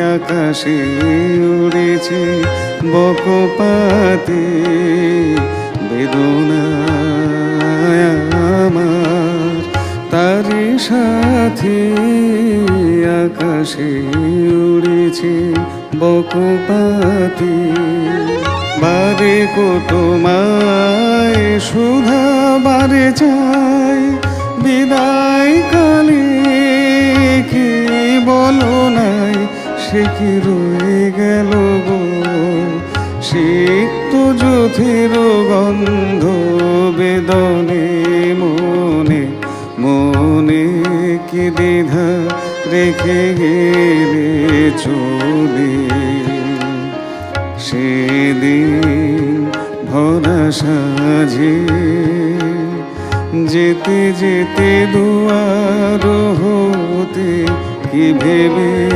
আকাশে উড়েছে বকপাতে বেদনায় আমার তারি সাথে আকাশে উড়েছে বকপাতে বারে তোমায় সুধা বারে চাই বিদায় কালে কি বলো নাই সে কি রয়ে গেল গো সিক্ত জ্যোতির গন্ধ বেদনে মনে মনে কি দ্বিধা রেখে গেলে চলে সেদিন ভরা সাজে যেতে যেতে দুয়ার হতে কি ভেবে